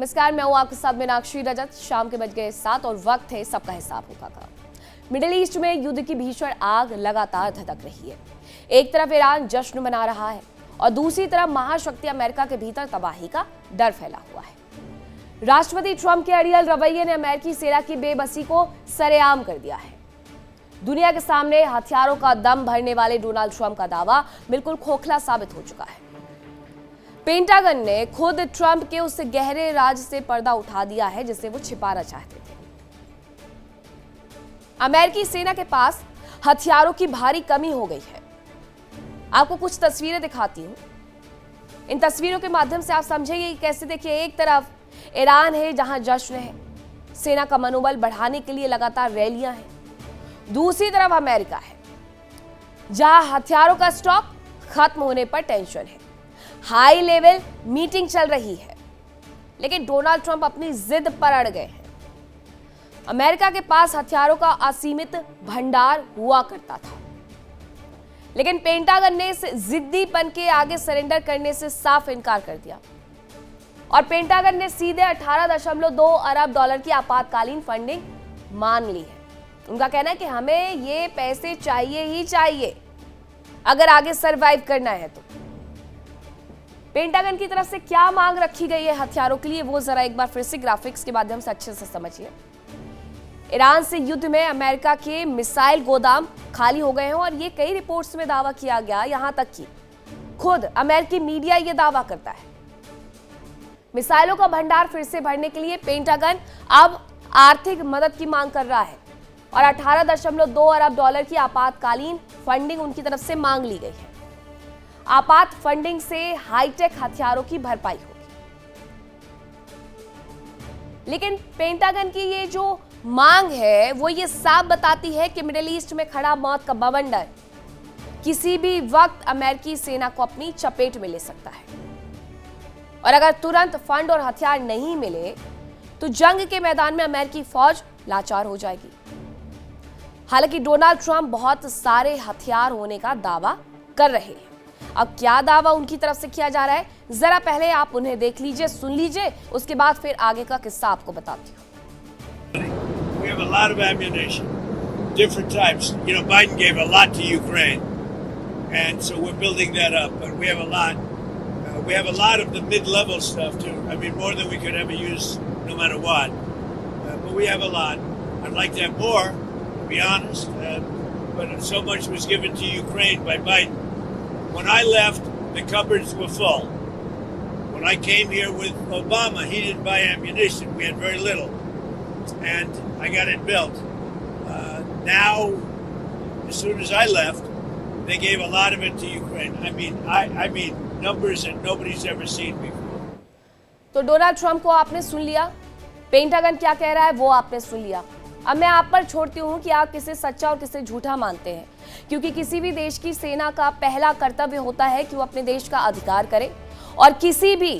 नमस्कार, मैं हूं आपके साथ मीनाक्षी रजत। शाम के बज गए 7 और वक्त है सबका हिसाब होगा का। मिडिल ईस्ट में युद्ध की भीषण आग लगातार धधक रही है। एक तरफ ईरान जश्न मना रहा है और दूसरी तरफ महाशक्ति अमेरिका के भीतर तबाही का डर फैला हुआ है। राष्ट्रपति ट्रंप के अड़ियल रवैये ने अमेरिकी सेना की बेबसी को सरेआम कर दिया है। दुनिया के सामने हथियारों का दम भरने वाले डोनाल्ड ट्रंप का दावा बिल्कुल खोखला साबित हो चुका है। पेंटागन ने खुद ट्रंप के उस गहरे राज से पर्दा उठा दिया है जिसे वो छिपाना चाहते थे। अमेरिकी सेना के पास हथियारों की भारी कमी हो गई है। आपको कुछ तस्वीरें दिखाती हूं। इन तस्वीरों के माध्यम से आप समझेंगे कि कैसे। देखिए, एक तरफ ईरान है जहां जश्न है, सेना का मनोबल बढ़ाने के लिए लगातार रैलियां हैं। दूसरी तरफ अमेरिका है जहां हथियारों का स्टॉक खत्म होने पर टेंशन है। हाई लेवल मीटिंग चल रही है, लेकिन डोनाल्ड ट्रंप अपनी जिद पर अड़ गए हैं। अमेरिका के पास हथियारों का असीमित भंडार हुआ करता था, लेकिन पेंटागन ने इस जिद्दीपन के आगे सरेंडर करने से साफ इनकार कर दिया और पेंटागन ने सीधे 18.2 अरब डॉलर की आपातकालीन फंडिंग मांग ली है। उनका कहना है कि हमें ये पैसे चाहिए ही चाहिए अगर आगे सरवाइव करना है तो। पेंटागन की तरफ से क्या मांग रखी गई है हथियारों के लिए, वो जरा एक बार फिर से ग्राफिक्स के माध्यम से अच्छे से समझिए। ईरान से युद्ध में अमेरिका के मिसाइल गोदाम खाली हो गए हैं और ये कई रिपोर्ट्स में दावा किया गया, यहां तक कि खुद अमेरिकी मीडिया ये दावा करता है। मिसाइलों का भंडार फिर से भरने के लिए पेंटागन अब आर्थिक मदद की मांग कर रहा है और 18.2 अरब डॉलर की आपातकालीन फंडिंग उनकी तरफ से मांग ली गई है। आपात फंडिंग से हाईटेक हथियारों की भरपाई होगी, लेकिन पेंटागन की ये जो मांग है वो ये साफ बताती है कि मिडिल ईस्ट में खड़ा मौत का बवंडर किसी भी वक्त अमेरिकी सेना को अपनी चपेट में ले सकता है और अगर तुरंत फंड और हथियार नहीं मिले तो जंग के मैदान में अमेरिकी फौज लाचार हो जाएगी। हालांकि डोनाल्ड ट्रंप बहुत सारे हथियार होने का दावा कर रहे हैं। अब क्या दावा उनकी तरफ से किया जा रहा है, जरा पहले आप उन्हें देख लीजिए, सुन लीजिए, उसके बाद फिर आगे का किस्सा आपको बताती हूँ। We have a lot of ammunition, different types. You know, Biden gave a lot to Ukraine, and so we're building that up. But we have a lot. We have a lot of the mid-level stuff too. I mean, more than we could ever use, no matter what. But we have a lot. I'd like to have more, to be honest. But so much was given to Ukraine by Biden. When I left, the cupboards were full. When I came here with Obama, he didn't buy ammunition. We had very little. And I got it built. Now, as soon as I left, they gave a lot of it to Ukraine. I mean, numbers that nobody's ever seen before. तो Donald Trump को आपने सुन लिया, pentagon क्या कह रहा है वो आपने सुन लिया। अब मैं आप पर छोड़ती हूँ कि आप किसे सच्चा और किसे झूठा मानते हैं, क्योंकि किसी भी देश की सेना का पहला कर्तव्य होता है कि वो अपने देश का अधिकार करे और किसी भी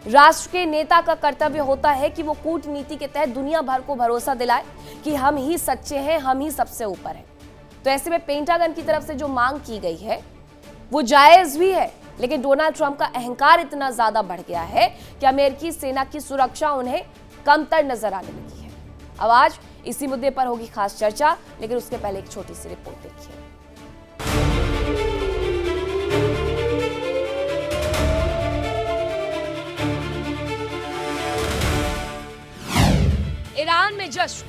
राष्ट्र के नेता का कर्तव्य होता है कि वो कूटनीति के तहत दुनिया भर को भरोसा दिलाए कि हम ही सच्चे हैं, हम ही सबसे ऊपर हैं। तो ऐसे में पेंटागन की तरफ से जो मांग की गई है वो जायज भी है, लेकिन डोनाल्ड ट्रंप का अहंकार इतना ज्यादा बढ़ गया है कि अमेरिकी सेना की सुरक्षा उन्हें कमतर नजर आने लगी है। अब आज इसी मुद्दे पर होगी खास चर्चा, लेकिन उसके पहले एक छोटी सी रिपोर्ट देखिए। ईरान में जश्न,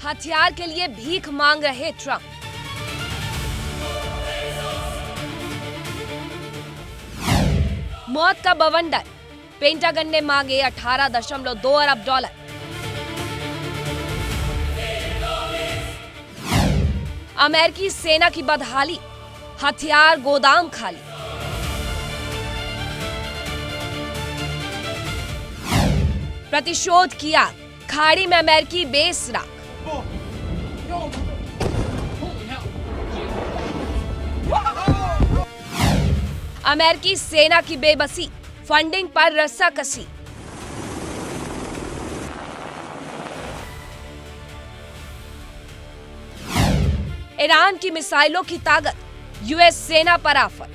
हथियार के लिए भीख मांग रहे ट्रंप। मौत का बवंडर, पेंटागन ने मांगे 18.2 अरब डॉलर। अमेरिकी सेना की बदहाली, हथियार गोदाम खाली। प्रतिशोध किया, खाड़ी में अमेरिकी बेस राख। अमेरिकी सेना की बेबसी, फंडिंग पर रस्साकसी। ईरान की मिसाइलों की ताकत, यूएस सेना पर आफत।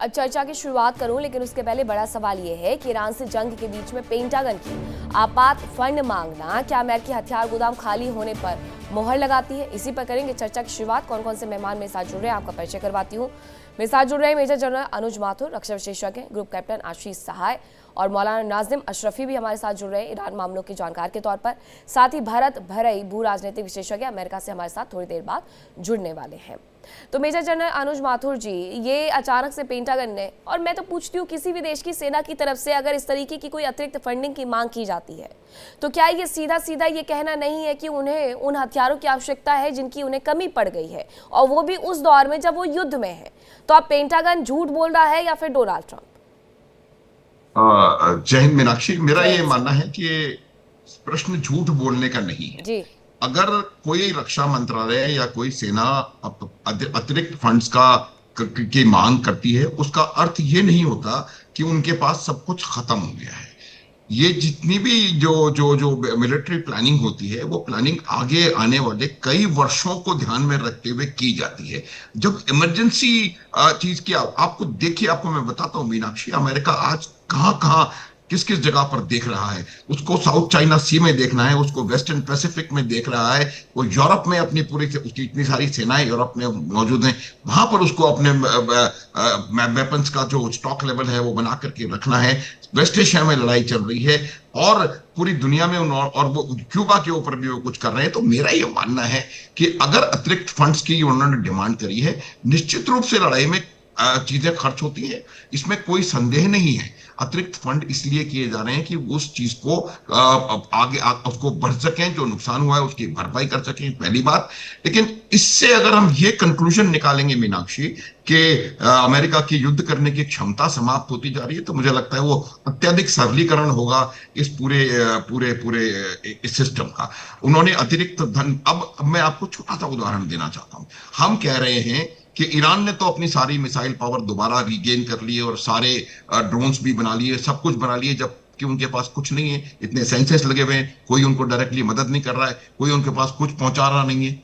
चर्चा की शुरुआत करूं, लेकिन उसके पहले बड़ा सवाल यह है कि ईरान से जंग के बीच में पेंटागन की आपात फंड मांगना क्या अमेरिकी हथियार गोदाम खाली होने पर मोहर लगाती है? इसी पर करेंगे चर्चा की शुरुआत। कौन कौन से मेहमान मेरे साथ जुड़ रहे हैं आपका परिचय करवाती हूँ। मेरे साथ जुड़ रहे हैं मेजर जनरल अनुज माथुर, रक्षा विशेषज्ञ, ग्रुप कैप्टन आशीष सहाय और मौलाना नाजिम अशरफी भी हमारे साथ जुड़ रहे हैं ईरान मामलों के जानकार के तौर पर। साथ ही भरत भरई, भू राजनीतिक विशेषज्ञ, अमेरिका से हमारे साथ थोड़ी देर बाद जुड़ने वाले हैं। तो मेजर जनरल अनुज माथुर जी, ये अचानक से पेंटागन ने, और मैं तो पूछती हूँ किसी भी देश की सेना की तरफ से अगर इस तरीके की कोई अतिरिक्त फंडिंग की मांग की जाती है तो क्या ये सीधा सीधा ये कहना नहीं है कि उन्हें उन हथियारों की आवश्यकता है जिनकी उन्हें कमी पड़ गई है, और वो भी उस दौर में जब वो युद्ध में है? तो अब पेंटागन झूठ बोल रहा है या फिर डोनाल्ड ट्रंप? जय हिंद मीनाक्षी, मेरा जय ये हिंद। मानना है कि ये प्रश्न झूठ बोलने का नहीं है। जी अगर कोई रक्षा मंत्रालय या कोई सेना अतिरिक्त फंड्स की मांग करती है, उसका अर्थ ये नहीं होता कि उनके पास सब कुछ खत्म हो गया है। ये जितनी भी जो जो जो मिलिट्री प्लानिंग होती है, वो प्लानिंग आगे आने वाले कई वर्षों को ध्यान में रखते हुए की जाती है। जब इमरजेंसी चीज की आपको देखिए, आपको मैं बताता हूँ मीनाक्षी, अमेरिका आज कहाँ कहाँ किस किस जगह पर देख रहा है। उसको साउथ चाइना सी में देखना है, उसको वेस्टर्न पैसिफिक में देख रहा है, वो यूरोप में अपनी पूरी, उसकी इतनी सारी सेनाएं यूरोप में मौजूद हैं, वहां पर उसको अपने वेपन्स का जो स्टॉक लेवल है वो बना करके रखना है। वेस्ट एशिया में लड़ाई चल रही है और पूरी दुनिया में और वो क्यूबा के ऊपर भी वो कुछ कर रहे हैं। तो मेरा ये मानना है कि अगर अतिरिक्त फंड्स की उन्होंने डिमांड करी है, निश्चित रूप से लड़ाई में चीजें खर्च होती हैं, इसमें कोई संदेह नहीं है। अतिरिक्त फंड इसलिए किए जा रहे हैं कि उस चीज को उसको बढ़ सकें, जो नुकसान हुआ है उसकी भरपाई कर सकें, पहली बात। लेकिन इससे अगर हम ये कंक्लूजन निकालेंगे मीनाक्षी कि अमेरिका की युद्ध करने की क्षमता समाप्त होती जा रही है, तो मुझे लगता है वो अत्यधिक सरलीकरण होगा इस पूरे पूरे पूरे इस सिस्टम का। उन्होंने अतिरिक्त धन, अब मैं आपको छोटा सा उदाहरण देना चाहता हूं। हम कह रहे हैं कि ईरान ने तो अपनी सारी मिसाइल पावर दोबारा रीगेन कर ली है और सारे ड्रोन्स भी बना लिए, सब कुछ बना लिए, जबकि उनके पास कुछ नहीं है। इतने सेंसर्स लगे हुए हैं, कोई उनको डायरेक्टली मदद नहीं कर रहा है, कोई उनके पास कुछ पहुंचा रहा नहीं है।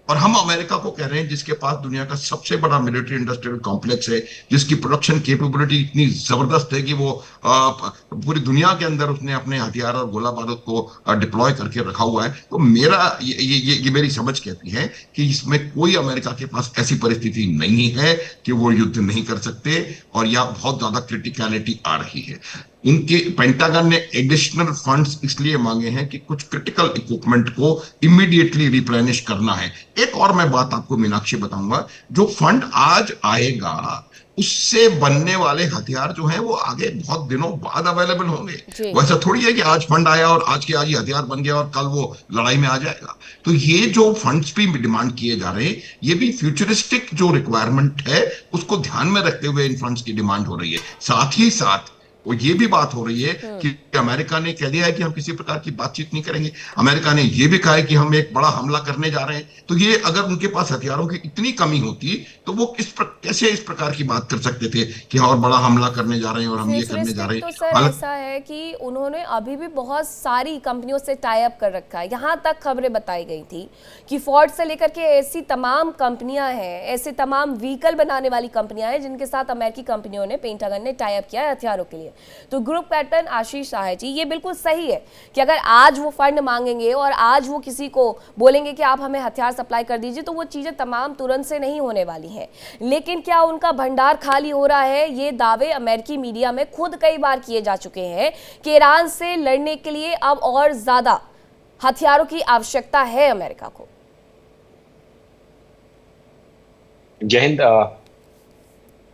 और हम अमेरिका को कह रहे हैं, जिसके पास दुनिया का सबसे बड़ा मिलिट्री इंडस्ट्रियल कॉम्प्लेक्स है, जिसकी प्रोडक्शन कैपेबिलिटी इतनी जबरदस्त है कि वो पूरी दुनिया के अंदर उसने अपने हथियार और गोला बारूद को डिप्लॉय करके रखा हुआ है। तो मेरा ये मेरी समझ कहती है कि इसमें कोई अमेरिका के पास ऐसी परिस्थिति नहीं है कि वो युद्ध नहीं कर सकते, और या बहुत ज्यादा क्रिटिकलिटी आ रही है। इनके पेंटागन ने एडिशनल फंड्स इसलिए मांगे हैं कि कुछ क्रिटिकल इक्विपमेंट को इमीडिएटली रिप्लेनिश करना है। एक और मैं बात आपको मीनाक्षी बताऊंगा, जो फंड आज आएगा उससे बनने वाले हथियार जो हैं वो आगे बहुत दिनों बाद अवेलेबल होंगे। वैसा थोड़ी है कि आज फंड आया और आज के आज ही हथियार बन गया और कल वो लड़ाई में आ जाएगा। तो ये जो फंड्स भी डिमांड किए जा रहे हैं, ये भी फ्यूचरिस्टिक जो रिक्वायरमेंट है उसको ध्यान में रखते हुए इन फंड्स की डिमांड हो रही है। साथ ही साथ वो ये भी बात हो रही है कि अमेरिका ने कह दिया है कि हम किसी प्रकार की बातचीत नहीं करेंगे। अमेरिका ने ये भी कहा है कि हम एक बड़ा हमला करने जा रहे हैं। तो ये अगर उनके पास हथियारों की इतनी कमी होती तो वो कैसे इस प्रकार की बात कर सकते थे कि और बड़ा हमला करने जा रहे हैं और हम ये करने जा रहे हैं। तो सर ऐसा है कि उन्होंने अभी भी बहुत सारी कंपनियों से टाई अप कर रखा है। यहाँ तक खबरें बताई गई थी कि फोर्ड से लेकर के ऐसी तमाम कंपनियां हैं, ऐसे तमाम व्हीकल बनाने वाली कंपनियां हैं जिनके साथ अमेरिकी कंपनियों ने, पेंटागन ने टाई अप किया है हथियारों के लिए। तो ग्रुप कैप्टन आशीष सहाय जी, ये बिल्कुल सही है कि अगर आज वो फंड मांगेंगे और आज वो किसी को बोलेंगे कि आप हमें हथियार सप्लाई कर दीजिए, तो वो चीजें तमाम तुरंत से नहीं होने वाली हैं। लेकिन क्या उनका भंडार खाली हो रहा है? ये दावे अमेरिकी मीडिया में खुद कई बार किए जा चुके हैं कि ईरान से लड़ने के लिए अब और ज्यादा हथियारों की आवश्यकता है अमेरिका को। जय हिंद।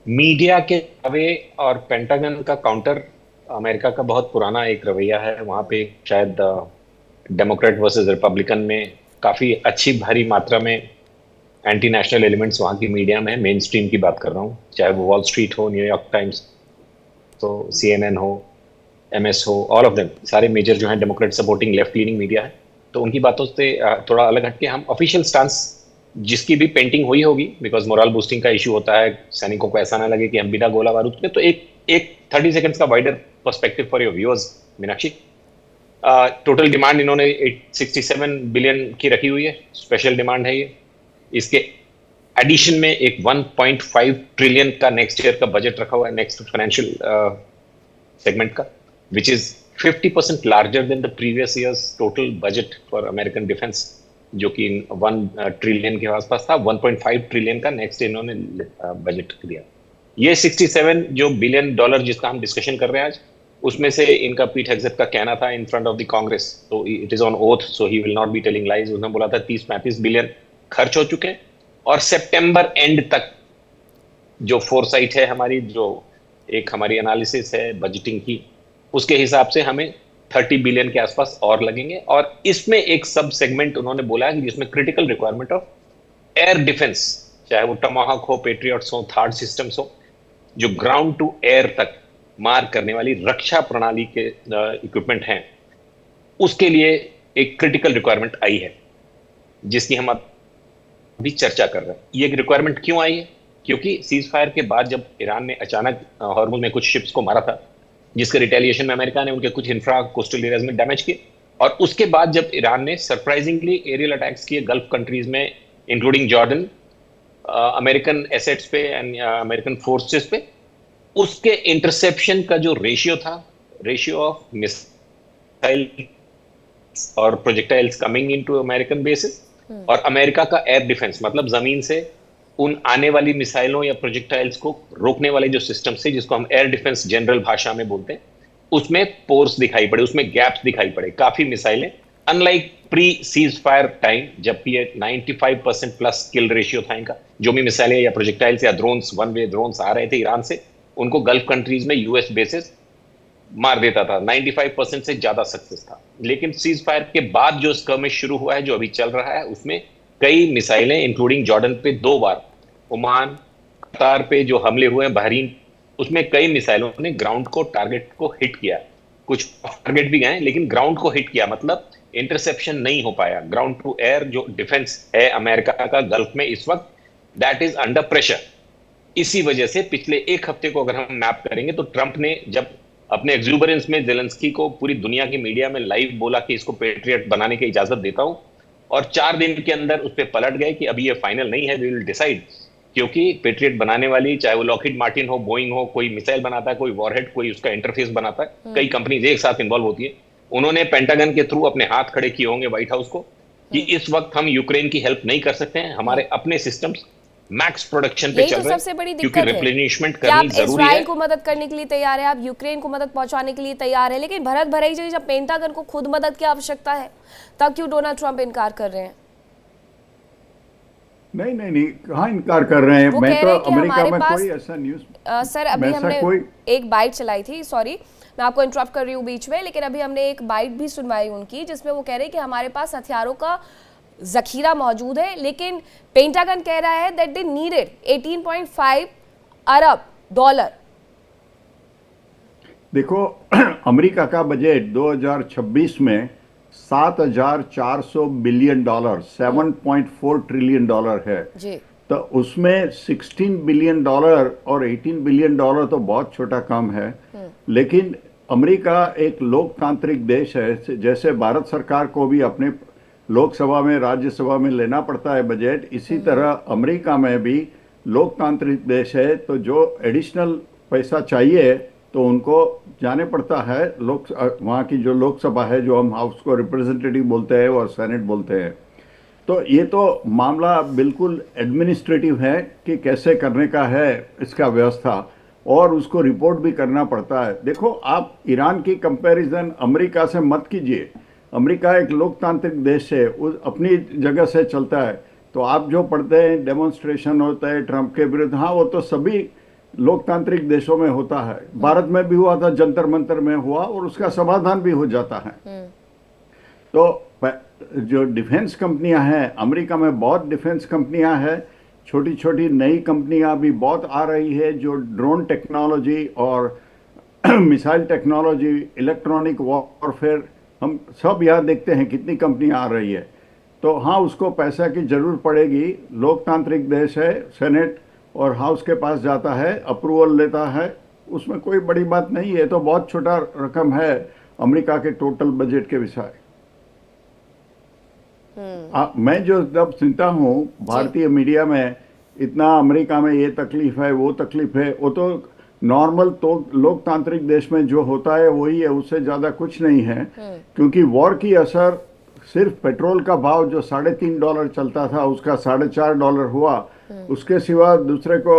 मीडिया के दावे और पेंटागन का काउंटर अमेरिका का बहुत पुराना एक रवैया है। वहाँ पे शायद डेमोक्रेट वर्सेस रिपब्लिकन में काफ़ी अच्छी भारी मात्रा में एंटी नेशनल एलिमेंट्स वहाँ की मीडिया में है। मेन स्ट्रीम की बात कर रहा हूँ, चाहे वो वॉल स्ट्रीट हो, न्यूयॉर्क टाइम्स हो, CNN हो, MS हो, ऑल ऑफ देम, सारे मेजर जो हैं Democrat supporting left leaning media है। तो उनकी बातों से थोड़ा अलग हटके हम ऑफिशियल स्टांस जिसकी भी पेंटिंग हुई होगी, बिकॉज मोरल बूस्टिंग का इशू होता है, सैनिकों को ऐसा ना लगे कि हम बिना गोला बारूद के। तो एक 30 सेकंड्स का wider perspective for your viewers Meenakshi. Total demand इन्होंने 67 बिलियन की रखी हुई है, स्पेशल डिमांड है ये। इसके एडिशन में एक 1.5 ट्रिलियन का नेक्स्ट ईयर का बजट रखा हुआ है, नेक्स्ट फाइनेंशियल सेगमेंट का, which is 50% larger than the previous years total budget for American defence, जो कि 1 ट्रिलियन के आसपास था। 1.5 ट्रिलियन का नेक्स्ट इन्होंने बजट दिया। ये 67 जो बिलियन डॉलर जिसका हम डिस्कशन कर रहे हैं आज, उसमें से इनका पीट हेग्सेट का कहना था in front of the Congress, तो it is on oath, so he will not be telling lies. उसने बोला था 30-35 बिलियन खर्च हो चुके हैं, और सितंबर एंड तक जो फोरसाइट है हमारी, जो एक हमारी एनालिसिस है बजटिंग की, उसके हिसाब से हमें 30 बिलियन के आसपास और लगेंगे। और इसमें एक सब सेगमेंट उन्होंने बोला है कि जिसमें critical requirement of air defence, चाहे वो टमाहॉक हो, पेट्रियट्स हो, थार्ड सिस्टम्स हो, जो ग्राउंड टू एयर तक मार करने वाली रक्षा प्रणाली के इक्विपमेंट हैं, उसके लिए एक क्रिटिकल रिक्वायरमेंट आई है, जिसकी हम अभी चर्चा कर रहे हैं। ये एक रिक्वायरमेंट क्यों आई है? क्योंकि सीज फायर के बाद जब ईरान ने अचानक हॉर्मुज में कुछ शिप्स को मारा था, जिसके रिटेलिएशन में अमेरिका ने उनके कुछ इंफ्रा कोस्टल एरियाज में डैमेज किए, और उसके बाद जब ईरान ने सरप्राइजिंगली एरियल अटैक्स किए गल्फ कंट्रीज में, इंक्लूडिंग जॉर्डन, अमेरिकन एसेट्स पे एंड अमेरिकन फोर्सेस पे, उसके इंटरसेप्शन का जो रेशियो था, रेशियो ऑफ मिसाइल और projectiles coming into American basis, और अमेरिका का एयर डिफेंस, मतलब जमीन से उन आने वाली मिसाइलों या प्रोजेक्टाइल्स को रोकने वाले जो सिस्टम से, जिसको हम एयर डिफेंस जनरल भाषा में बोलते हैं, उसमें पोर्स दिखाई पड़े, उसमें गैप्स दिखाई पड़े। काफी मिसाइलें, unlike pre cease fire time, जब ये 95% प्लस किल रेशियो था इनका, जो भी मिसाइलें या प्रोजेक्टाइल्स या ड्रोन्स, वन वे ड्रोन्स आ रहे थे ईरान से, उनको गल्फ कंट्रीज में यूएस बेसिस मार देता था। 95% से ज्यादा सक्सेस था। लेकिन सीज फायर के बाद जो स्कर्मिश शुरू हुआ है, जो अभी चल रहा है, उसमें कई मिसाइलें, इंक्लूडिंग जॉर्डन पे 2 बार, ओमान, कतार पे जो हमले हुए हैं, बहरीन, उसमें कई मिसाइलों ने ग्राउंड को, टारगेट को हिट किया। कुछ टारगेट भी गए, लेकिन ग्राउंड को हिट किया, मतलब इंटरसेप्शन नहीं हो पाया। ग्राउंड टू एयर जो डिफेंस है अमेरिका का गल्फ में इस वक्त, दैट इज अंडर प्रेशर। इसी वजह से पिछले 1 हफ्ते को अगर हम मैप करेंगे, तो ट्रंप ने जब अपने एक्सूबरेंस में जेलेंस्की को पूरी दुनिया की मीडिया में लाइव बोला कि इसको पेट्रियट बनाने की इजाजत देता हूं, और 4 दिन के अंदर उस पर पलट गए कि अभी ये फाइनल नहीं है, वी विल डिसाइड। क्योंकि पेट्रियट बनाने वाली, चाहे वो लॉकहीड मार्टिन हो, बोइंग हो, कोई मिसाइल बनाता है, कोई वॉरहेड, कोई उसका इंटरफेस बनाता है, कई कंपनीज एक साथ इन्वॉल्व होती है। उन्होंने पेंटागन के थ्रू अपने हाथ खड़े किए होंगे व्हाइट हाउस को कि इस वक्त हम यूक्रेन की हेल्प नहीं कर सकते हैं, हमारे अपने सिस्टम्स मैक्स प्रोडक्शन पे चल रहे हैं, सबसे बड़ी क्योंकि दिक्कत है। रिप्लेनिशमेंट क्या आप करनी जरूरी है। इजराइल को मदद करने के लिए तैयार है, आप यूक्रेन को मदद पहुंचाने के लिए तैयार है, लेकिन भरत भराई जी, जब पेंटागन को खुद मदद की आवश्यकता है, तब क्यों डोनाल्ड ट्रंप इनकार कर रहे हैं? नहीं, कहाँ इनकार कर रहे हैं? मैं तो अमेरिका में कोई ऐसा न्यूज़ सर, अभी हमने एक बाइट चलाई थी, सॉरी मैं आपको इंटरप्ट कर रही हूँ बीच में, लेकिन अभी हमने एक बाइट भी सुनवाई उनकी, जिसमें वो कह रहे हैं कि हमारे पास हथियारों का जखीरा मौजूद है, लेकिन पेंटागन कह रहा है that they needed 18.5 Arab dollar. देखो, अमेरिका का बजट 2026 में 7,400 बिलियन डॉलर, 7.4 ट्रिलियन डॉलर है जी। तो उसमें 16 बिलियन डॉलर और 18 बिलियन डॉलर तो बहुत छोटा काम है। लेकिन अमेरिका एक लोकतांत्रिक देश है, जैसे भारत सरकार को भी अपने लोकसभा में, राज्यसभा में लेना पड़ता है बजट, इसी तरह अमेरिका में भी लोकतांत्रिक देश है, तो जो एडिशनल पैसा चाहिए तो उनको जाने पड़ता है वहाँ की जो लोकसभा है, जो हम हाउस को रिप्रेजेंटेटिव बोलते हैं और सेनेट बोलते हैं। तो ये तो मामला बिल्कुल एडमिनिस्ट्रेटिव है कि कैसे करने का है इसका व्यवस्था, और उसको रिपोर्ट भी करना पड़ता है। देखो, आप ईरान की कंपैरिजन अमेरिका से मत कीजिए। अमेरिका एक लोकतांत्रिक देश है, उस अपनी जगह से चलता है। तो आप जो पढ़ते हैं डेमोन्स्ट्रेशन होता है ट्रंप के विरुद्ध, हाँ वो तो सभी लोकतांत्रिक देशों में होता है। भारत में भी हुआ था, जंतर मंतर में हुआ, और उसका समाधान भी हो जाता है। तो जो डिफेंस कंपनियां हैं अमेरिका में, बहुत डिफेंस कंपनियां हैं, छोटी छोटी नई कंपनियां भी बहुत आ रही है, जो ड्रोन टेक्नोलॉजी और मिसाइल टेक्नोलॉजी, इलेक्ट्रॉनिक वॉरफेयर, हम सब यहाँ देखते हैं कितनी कंपनियां आ रही है। तो हाँ, उसको पैसा की जरूरत पड़ेगी। लोकतांत्रिक देश है, सेनेट और हाउस के पास जाता है, अप्रूवल लेता है, उसमें कोई बड़ी बात नहीं है। तो बहुत छोटा रकम है अमेरिका के टोटल बजट के विषय। मैं जो जब सुनता हूँ भारतीय मीडिया में इतना अमेरिका में ये तकलीफ है वो तकलीफ है, वो तो नॉर्मल तो लोकतांत्रिक देश में जो होता है वही है, उससे ज़्यादा कुछ नहीं है। क्योंकि वॉर की असर सिर्फ पेट्रोल का भाव जो $3.5 चलता था उसका $4.5 हुआ, उसके सिवा दूसरे को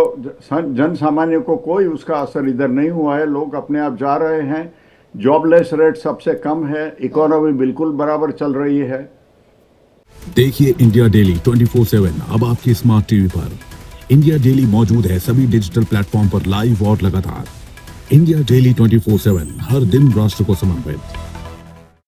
जन सामान्य को कोई उसका असर इधर नहीं हुआ है। लोग अपने आप जा रहे हैं, जॉबलेस रेट सबसे कम है, इकोनॉमी बिल्कुल बराबर चल रही है। देखिए इंडिया डेली 24/7 अब आपकी स्मार्ट टीवी पर। इंडिया डेली मौजूद है सभी डिजिटल प्लेटफॉर्म पर लाइव और लगातार। इंडिया डेली 24/7 हर दिन राष्ट्र को समर्पित।